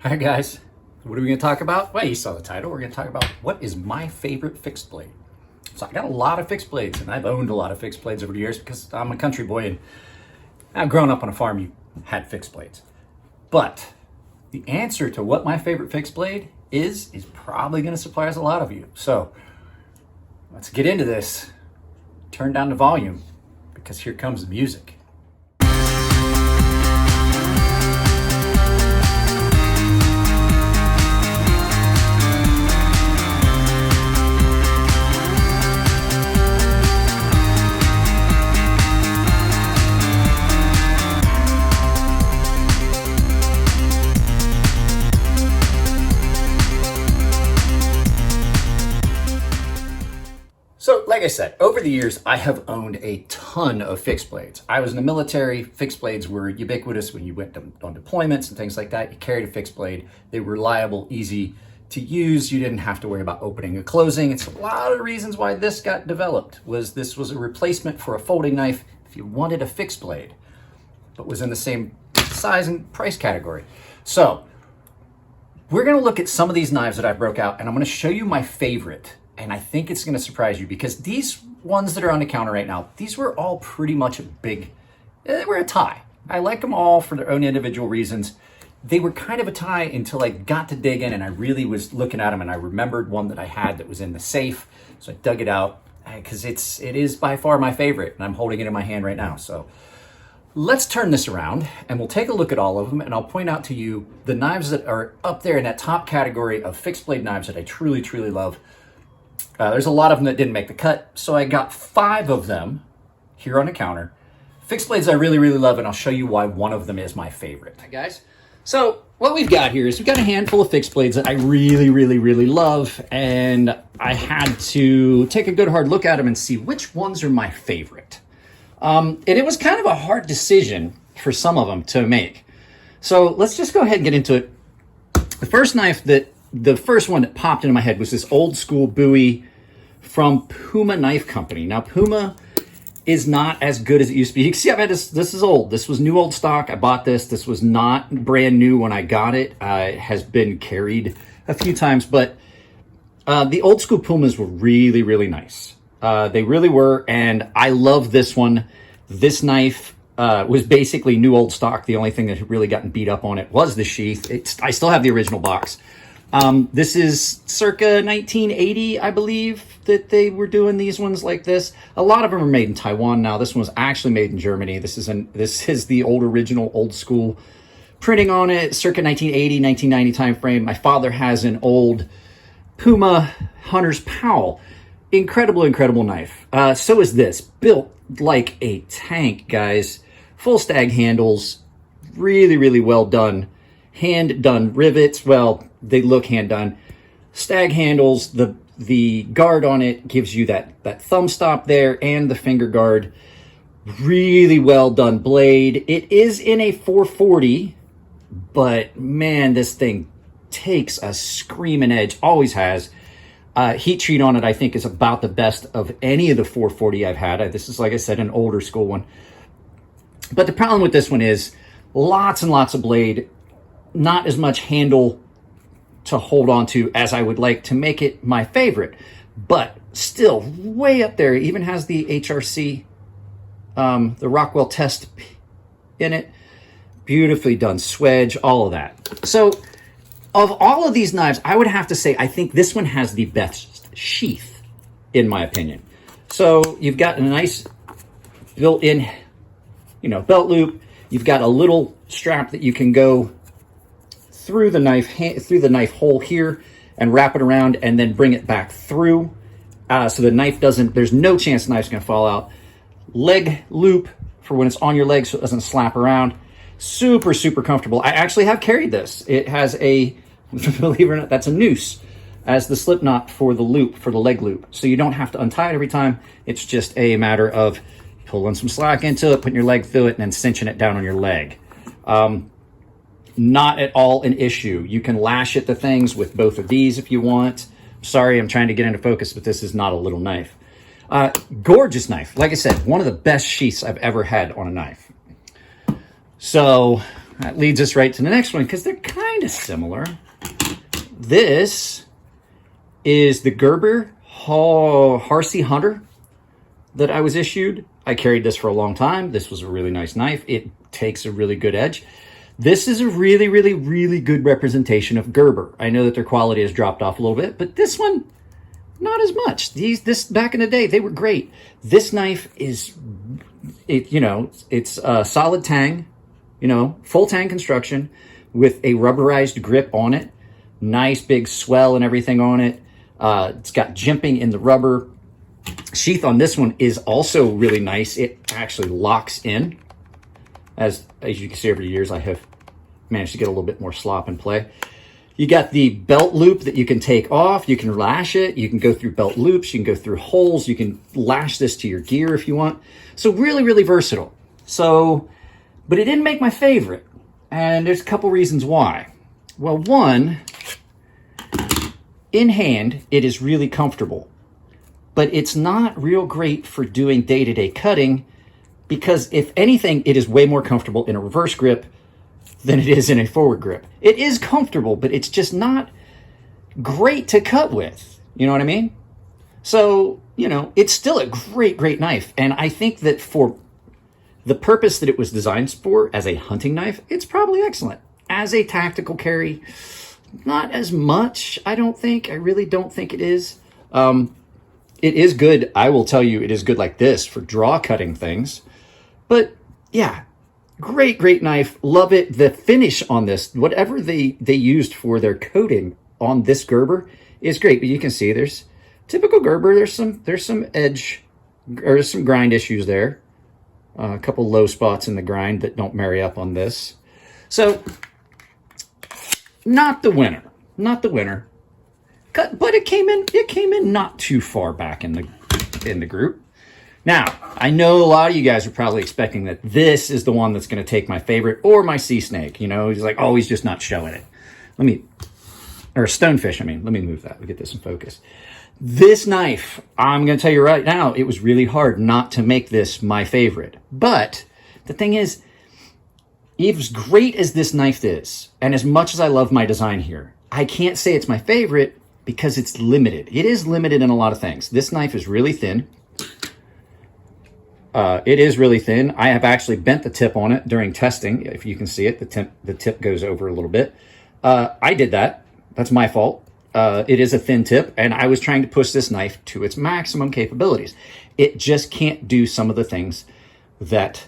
All right, guys, what are we going to talk about? Well, you saw the title. We're going to talk about what is my favorite fixed blade. So I got a lot of fixed blades, and I've owned a lot of fixed blades over the years because I'm a country boy, and I've grown up on a farm. You had fixed blades. But the answer to what my favorite fixed blade is probably going to surprise a lot of you. So let's get into this. Turn down the volume because here comes the music. So, like I said, over the years, I have owned a ton of fixed blades. I was in the military. Fixed blades were ubiquitous when you went on deployments and things like that. You carried a fixed blade. They were reliable, easy to use. You didn't have to worry about opening and closing. It's a lot of the reasons why this got developed. This was a replacement for a folding knife if you wanted a fixed blade, but was in the same size and price category. So, we're going to look at some of these knives that I broke out, and I'm going to show you my favorite. And I think it's going to surprise you because these ones that are on the counter right now, these were all pretty much they were a tie. I like them all for their own individual reasons. They were kind of a tie until I got to dig in and I really was looking at them and I remembered one that I had that was in the safe. So I dug it out because it is by far my favorite and I'm holding it in my hand right now. So let's turn this around and we'll take a look at all of them and I'll point out to you the knives that are up there in that top category of fixed blade knives that I truly, truly love. There's a lot of them that didn't make the cut, so I got 5 of them here on the counter. Fixed blades I really, really love, and I'll show you why one of them is my favorite. Hi, guys. So what we've got here is we've got a handful of fixed blades that I really, really, really love, and I had to take a good hard look at them and see which ones are my favorite. And it was kind of a hard decision for some of them to make. So let's just go ahead and get into it. The first one that popped into my head was this old school Bowie from Puma Knife Company. Now, Puma is not as good as it used to be. You can see I've had this is old. This was new old stock. I bought this. This was not brand new when I got it. It has been carried a few times, but the old school Pumas were really, really nice. They really were, and I love this one. This knife was basically new old stock. The only thing that had really gotten beat up on it was the sheath. I still have the original box. This is circa 1980, I believe, that they were doing these ones like this. A lot of them are made in Taiwan now. This one was actually made in Germany. This is the original old school printing on it, circa 1980, 1990 time frame. My father has an old Puma Hunter's Powell. Incredible, incredible knife. So is this. Built like a tank, guys. Full stag handles. Really, really well done. Hand done rivets. Well, they look hand done. Stag handles. The guard on it gives you that thumb stop there and the finger guard. Really well done blade. It is in a 440, but man, this thing takes a screaming edge. Always has. Heat treat on it, I think, is about the best of any of the 440 I've had. This is, like I said, an older school one. But the problem with this one is lots and lots of blade. Not as much handle to hold on to as I would like to make it my favorite, but still way up there. It even has the HRC, the Rockwell test in it. Beautifully done swedge, all of that. So of all of these knives, I would have to say I think this one has the best sheath, in my opinion. So you've got a nice built-in, belt loop. You've got a little strap that you can go through the knife hole here and wrap it around and then bring it back through. So the knife there's no chance the knife's gonna fall out. Leg loop for when it's on your leg so it doesn't slap around. Super, super comfortable. I actually have carried this. It has believe it or not, that's a noose as the slip knot for the loop, for the leg loop. So you don't have to untie it every time. It's just a matter of pulling some slack into it, putting your leg through it, and then cinching it down on your leg. Not at all an issue. You can lash it to things with both of these if you want. Sorry, I'm trying to get into focus, but this is not a little knife. Gorgeous knife. Like I said, one of the best sheaths I've ever had on a knife. So that leads us right to the next one because they're kind of similar. This is the Gerber Harvey Hunter that I was issued. I carried this for a long time. This was a really nice knife. It takes a really good edge. This is a really, really, really good representation of Gerber. I know that their quality has dropped off a little bit, but this one, not as much. This back in the day, they were great. This knife is, it's a solid tang, full tang construction with a rubberized grip on it. Nice big swell and everything on it. It's got jimping in the rubber. Sheath on this one is also really nice. It actually locks in. As you can see over the years, I have managed to get a little bit more slop in play. You got the belt loop that you can take off. You can lash it. You can go through belt loops. You can go through holes. You can lash this to your gear if you want. So really, really versatile. But it didn't make my favorite. And there's a couple reasons why. Well, one, in hand, it is really comfortable. But it's not real great for doing day-to-day cutting because, if anything, it is way more comfortable in a reverse grip than it is in a forward grip. It is comfortable, but it's just not great to cut with. You know what I mean? So, it's still a great, great knife. And I think that for the purpose that it was designed for, as a hunting knife, it's probably excellent. As a tactical carry, not as much, I don't think. I really don't think it is. It is good. I will tell you, it is good like this for draw cutting things. But yeah, great, great knife. Love it. The finish on this, whatever they used for their coating on this Gerber is great. But you can see there's typical Gerber. There's some edge or some grind issues there. A couple low spots in the grind that don't marry up on this. So not the winner. Not the winner. But it came in not too far back in the group. Now, I know a lot of you guys are probably expecting that this is the one that's going to take my favorite or my sea snake. He's like, oh, he's just not showing it. Or stonefish, let me move that. We'll get this in focus. This knife, I'm going to tell you right now, it was really hard not to make this my favorite. But the thing is, as great as this knife is, and as much as I love my design here, I can't say it's my favorite because it's limited. It is limited in a lot of things. This knife is really thin. It is really thin. I have actually bent the tip on it during testing. If you can see it, the tip goes over a little bit. I did that. That's my fault. It is a thin tip, and I was trying to push this knife to its maximum capabilities. It just can't do some of the things that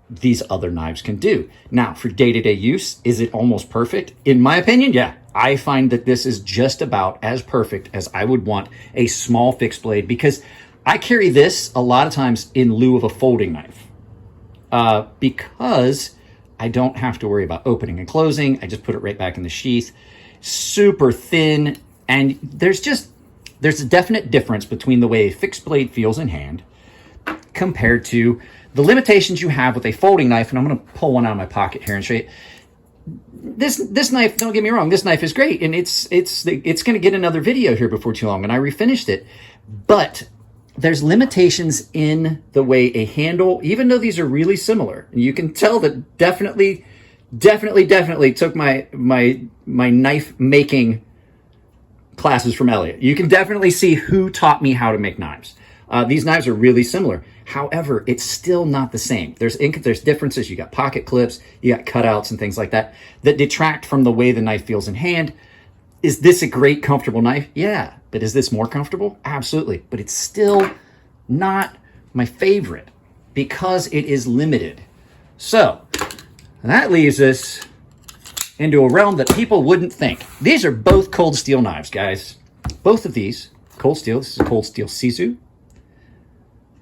these other knives can do. Now, for day-to-day use, is it almost perfect? In my opinion, yeah. I find that this is just about as perfect as I would want a small fixed blade, because I carry this a lot of times in lieu of a folding knife because I don't have to worry about opening and closing. I just put it right back in the sheath. Super thin, and there's a definite difference between the way a fixed blade feels in hand compared to the limitations you have with a folding knife. And I'm going to pull one out of my pocket here and show you. This knife, don't get me wrong, this knife is great, and it's going to get another video here before too long, and I refinished it. But there's limitations in the way a handle, even though these are really similar, and you can tell that definitely took my knife making classes from Elliot. You can definitely see who taught me how to make knives. These knives are really similar. However, it's still not the same. There's differences. You got pocket clips, you got cutouts and things like that detract from the way the knife feels in hand. Is this a great, comfortable knife? Yeah. But is this more comfortable? Absolutely. But it's still not my favorite because it is limited. So that leaves us into a realm that people wouldn't think. These are both cold steel knives, guys. Both of these, cold steel. This is a cold steel Sisu.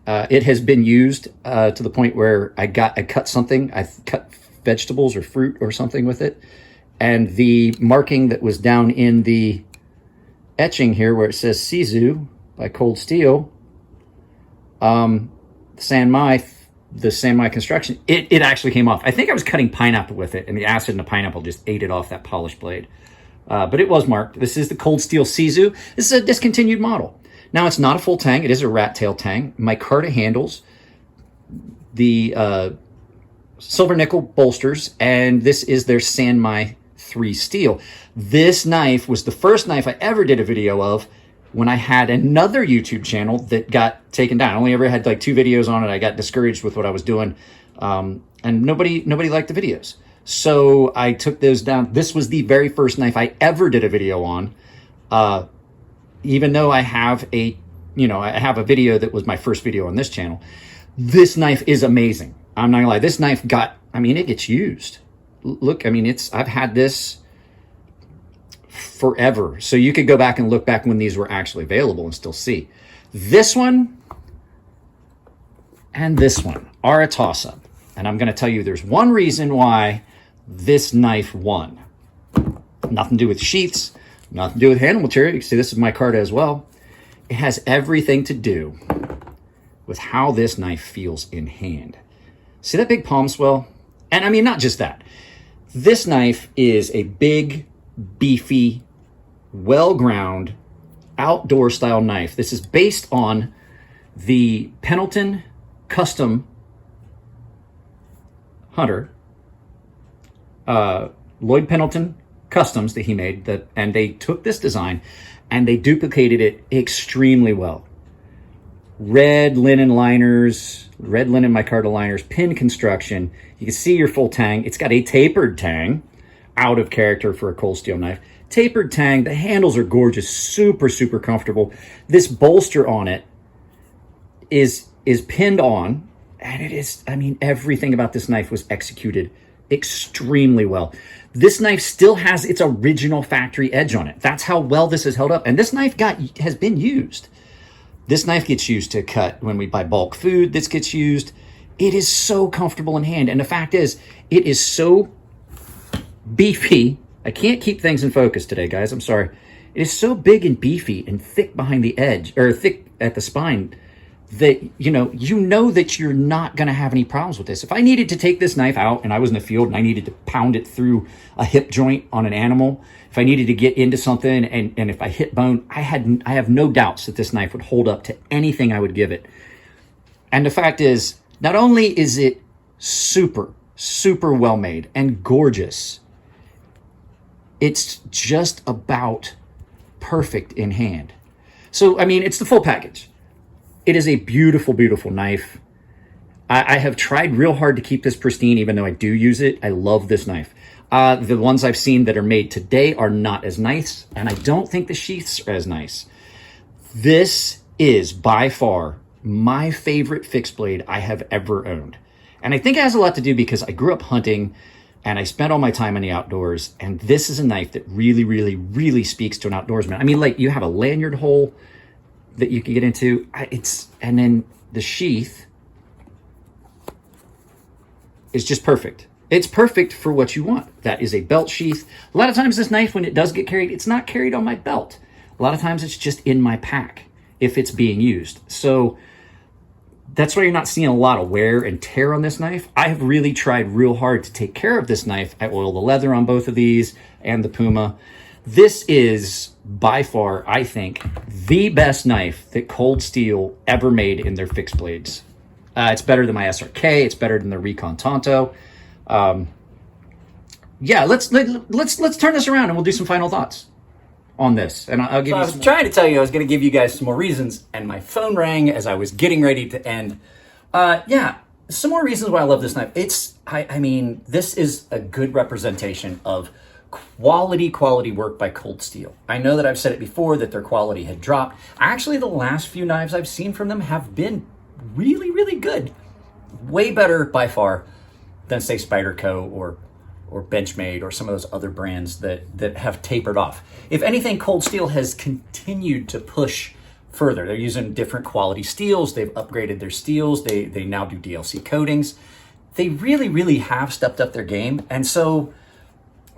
It has been used to the point where I cut something. I cut vegetables or fruit or something with it. And the marking that was down in the etching here where it says Sisu by Cold Steel, the San Mai construction, it actually came off. I think I was cutting pineapple with it, and the acid in the pineapple just ate it off that polished blade. But it was marked. This is the Cold Steel Sisu. This is a discontinued model. Now, it's not a full tang. It is a rat tail tang. Micarta handles. The silver nickel bolsters, and this is their Sanmai 3 steel. This knife was the first knife I ever did a video of when I had another YouTube channel that got taken down. I only ever had like 2 videos on it. I got discouraged with what I was doing, and nobody liked the videos. So I took those down. This was the very first knife I ever did a video on, even though I have a video that was my first video on this channel. This knife is amazing. I'm not gonna lie. This knife it gets used. Look, I've had this forever. So you could go back and look back when these were actually available and still see. This one and this one are a toss-up. And I'm gonna tell you there's one reason why this knife won. Nothing to do with sheaths, nothing to do with handle material. You can see this is micarta as well. It has everything to do with how this knife feels in hand. See that big palm swell? And not just that. This knife is a big, beefy, well-ground, outdoor style knife. This is based on the Pendleton Custom Hunter, Lloyd Pendleton Customs that he made, and they took this design and they duplicated it extremely well. Red linen liners, red linen micarta liners, pin construction. You can see your full tang. It's got a tapered tang, out of character for a cold steel knife. Tapered tang. The handles are gorgeous, super, super comfortable. This bolster on it is pinned on, and it is, everything about this knife was executed extremely well. This knife still has its original factory edge on it. That's how well this is held up. And this knife has been used. This knife gets used to cut when we buy bulk food. This gets used. It is so comfortable in hand. And the fact is, it is so beefy. I can't keep things in focus today, guys. I'm sorry. It is so big and beefy and thick behind the edge, or thick at the spine, that you know that you're not going to have any problems with this. If I needed to take this knife out and I was in the field and I needed to pound it through a hip joint on an animal, if I needed to get into something and if I hit bone, I have no doubts that this knife would hold up to anything I would give it. And the fact is, not only is it super, super well made and gorgeous, it's just about perfect in hand. So, it's the full package. It is a beautiful, beautiful knife. I have tried real hard to keep this pristine, even though I do use it. I love this knife. The ones I've seen that are made today are not as nice, and I don't think the sheaths are as nice. This is by far my favorite fixed blade I have ever owned. And I think it has a lot to do because I grew up hunting and I spent all my time in the outdoors, and this is a knife that really, really, really speaks to an outdoorsman. You have a lanyard hole that you can get into. And then the sheath is just perfect. It's perfect for what you want. That is a belt sheath. A lot of times this knife, when it does get carried, it's not carried on my belt. A lot of times it's just in my pack if it's being used. So that's why you're not seeing a lot of wear and tear on this knife. I have really tried real hard to take care of this knife. I oil the leather on both of these and the Puma. This is by far, I think, the best knife that Cold Steel ever made in their fixed blades. It's better than my SRK. It's better than the Recon Tonto. Let's turn this around and we'll do some final thoughts on this. And I'll give you. I was trying to tell you I was going to give you guys some more reasons, and my phone rang as I was getting ready to end. Some more reasons why I love this knife. This is a good representation of quality work by Cold Steel. I know that I've said it before that their quality had dropped. Actually, the last few knives I've seen from them have been really, really good. Way better by far than, say, Spyderco or Benchmade or some of those other brands that have tapered off. If anything, Cold Steel has continued to push further. They're using different quality steels. They've upgraded their steels. They now do DLC coatings. They really, really have stepped up their game. And so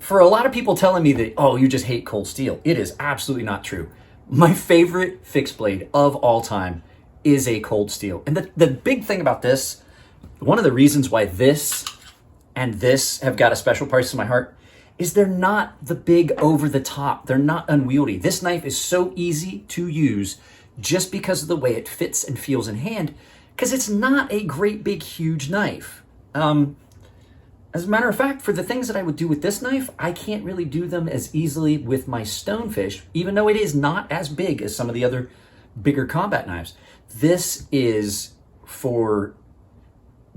for a lot of people telling me that, oh, you just hate Cold Steel, it is absolutely not true. My favorite fixed blade of all time is a Cold Steel. And the big thing about this, one of the reasons why this and this have got a special place in my heart, is they're not the big over the top. They're not unwieldy. This knife is so easy to use just because of the way it fits and feels in hand, because it's not a great big huge knife. As a matter of fact, for the things that I would do with this knife, I can't really do them as easily with my stonefish, even though it is not as big as some of the other bigger combat knives. This is for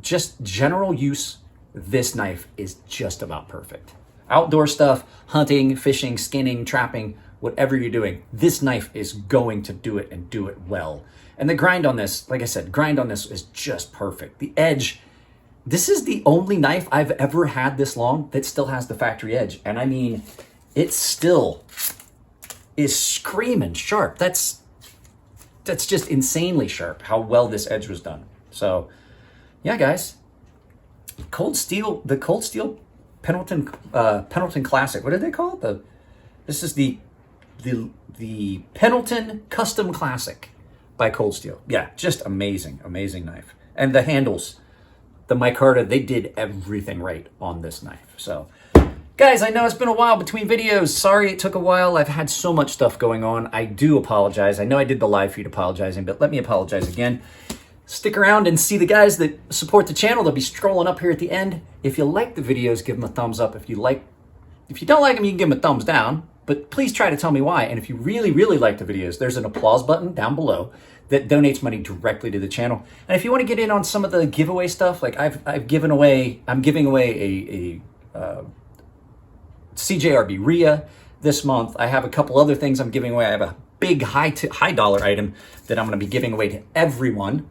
just general use. This knife is just about perfect. Outdoor stuff, hunting, fishing, skinning, trapping, whatever you're doing, this knife is going to do it and do it well. And the grind on this, like I said, grind on this is just perfect. The edge, this is the only knife I've ever had this long that still has the factory edge. And I mean, it still is screaming sharp. That's just insanely sharp how well this edge was done. So yeah, guys, the Cold Steel Pendleton Pendleton Classic. What did they call it? This is the Pendleton Custom Classic by Cold Steel. Yeah, just amazing, amazing knife. And the handles, the micarta, they did everything right on this knife. So guys, I know it's been a while between videos. Sorry it took a while. I've had so much stuff going on. I do apologize. I know I did the live feed apologizing, but let me apologize again. Stick around and see the guys that support the channel. They'll be scrolling up here at the end. If you like the videos, give them a thumbs up. If you don't like them, you can give them a thumbs down, but please try to tell me why. And if you really, really like the videos, there's an applause button down below that donates money directly to the channel. And if you want to get in on some of the giveaway stuff, like I'm giving away a CJRB RIA this month. I have a couple other things I'm giving away. I have a big high dollar item that I'm going to be giving away to everyone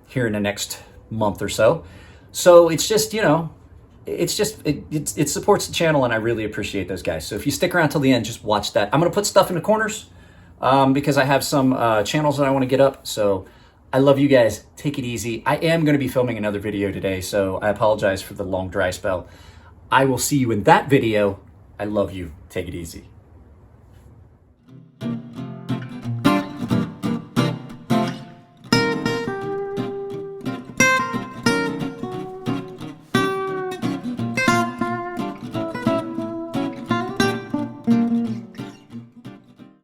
here in the next month or so. So it's just, you know, it supports the channel, and I really appreciate those guys. So if you stick around till the end, just watch that. I'm going to put stuff in the corners because I have some channels that I want to get up. So I love you guys. Take it easy. I am going to be filming another video today, so I apologize for the long dry spell. I will see you in that video. I love you. Take it easy.